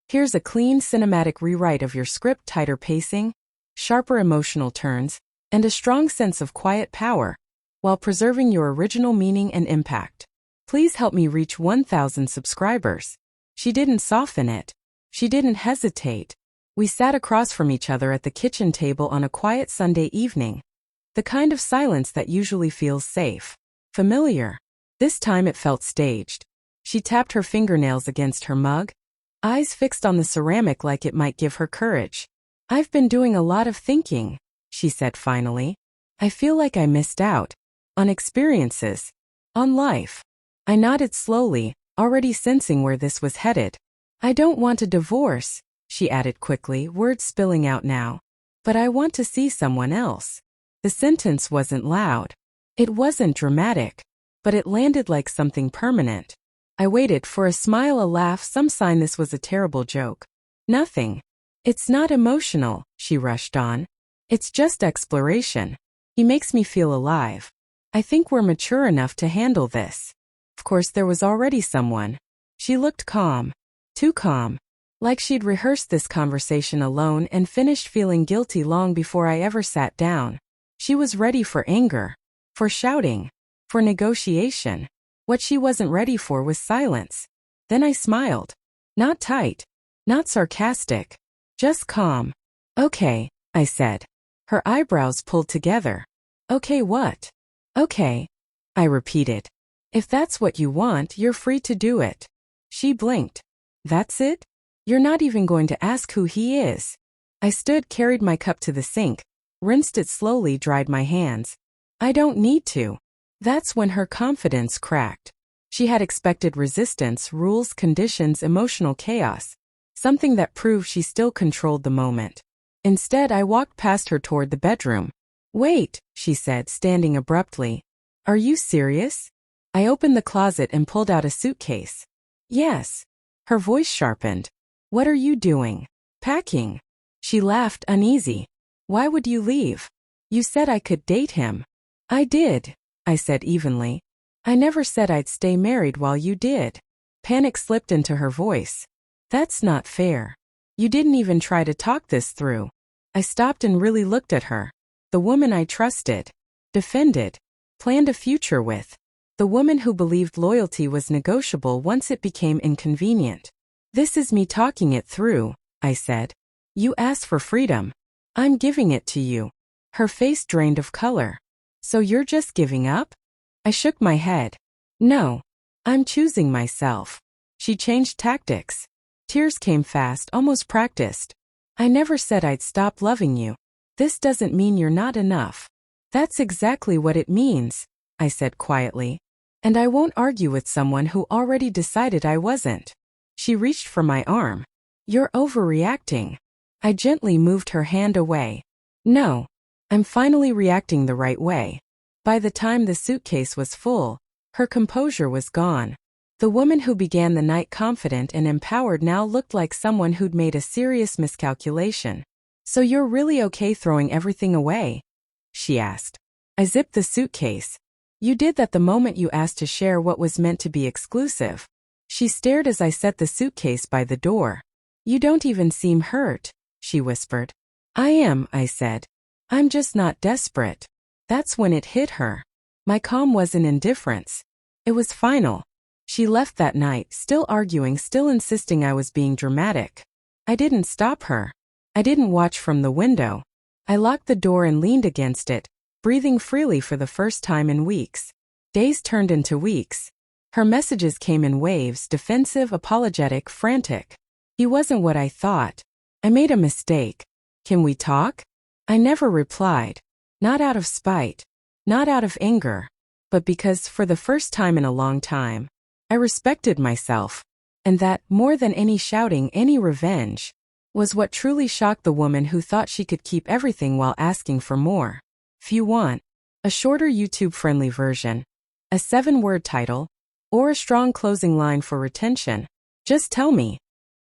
Here's a clean cinematic rewrite of your script: tighter pacing, sharper emotional turns, and a strong sense of quiet power, while preserving your original meaning and impact. Please help me reach 1,000 subscribers. She didn't soften it. She didn't hesitate. We sat across from each other at the kitchen table on a quiet Sunday evening. The kind of silence that usually feels safe, familiar. This time it felt staged. She tapped her fingernails against her mug, eyes fixed on the ceramic like it might give her courage. "I've been doing a lot of thinking," she said finally. "I feel like I missed out on experiences, on life." I nodded slowly, already sensing where this was headed. "I don't want a divorce," she added quickly, words spilling out now. "But I want to see someone else." The sentence wasn't loud. It wasn't dramatic, but it landed like something permanent. I waited for a smile, a laugh, some sign this was a terrible joke. "Nothing. It's not emotional," she rushed on. "It's just exploration. He makes me feel alive. I think we're mature enough to handle this." Of course, there was already someone. She looked calm. Too calm. Like she'd rehearsed this conversation alone and finished feeling guilty long before I ever sat down. She was ready for anger, for shouting, for negotiation. What she wasn't ready for was silence. Then I smiled. Not tight, not sarcastic, just calm. "Okay," I said. Her eyebrows pulled together. "Okay what?" "Okay," I repeated. "If that's what you want, you're free to do it." She blinked. "That's it? You're not even going to ask who he is?" I stood, carried my cup to the sink, rinsed it slowly, dried my hands. "I don't need to." That's when her confidence cracked. She had expected resistance, rules, conditions, emotional chaos, something that proved she still controlled the moment. Instead, I walked past her toward the bedroom. "Wait," she said, standing abruptly. "Are you serious?" I opened the closet and pulled out a suitcase. "Yes." Her voice sharpened. "What are you doing?" "Packing." She laughed, uneasy. "Why would you leave? You said I could date him." "I did," I said evenly. "I never said I'd stay married while you did." Panic slipped into her voice. "That's not fair. You didn't even try to talk this through." I stopped and really looked at her. The woman I trusted, defended, planned a future with. The woman who believed loyalty was negotiable once it became inconvenient. "This is me talking it through," I said. "You asked for freedom. I'm giving it to you." Her face drained of color. "So you're just giving up?" I shook my head. "No. I'm choosing myself." She changed tactics. Tears came fast, almost practiced. "I never said I'd stop loving you. This doesn't mean you're not enough." "That's exactly what it means," I said quietly. "And I won't argue with someone who already decided I wasn't." She reached for my arm. "You're overreacting." I gently moved her hand away. "No. I'm finally reacting the right way." By the time the suitcase was full, her composure was gone. The woman who began the night confident and empowered now looked like someone who'd made a serious miscalculation. "So you're really okay throwing everything away?" she asked. I zipped the suitcase. "You did that the moment you asked to share what was meant to be exclusive." She stared as I set the suitcase by the door. "You don't even seem hurt," she whispered. "I am," I said. "I'm just not desperate." That's when it hit her. My calm wasn't indifference. It was final. She left that night, still arguing, still insisting I was being dramatic. I didn't stop her. I didn't watch from the window. I locked the door and leaned against it, breathing freely for the first time in weeks. Days turned into weeks. Her messages came in waves, defensive, apologetic, frantic. "He wasn't what I thought. I made a mistake. Can we talk?" I never replied. Not out of spite. Not out of anger. But because, for the first time in a long time, I respected myself. And that, more than any shouting, any revenge, was what truly shocked the woman who thought she could keep everything while asking for more. If you want a shorter YouTube-friendly version, a 7-word title, or a strong closing line for retention, just tell me.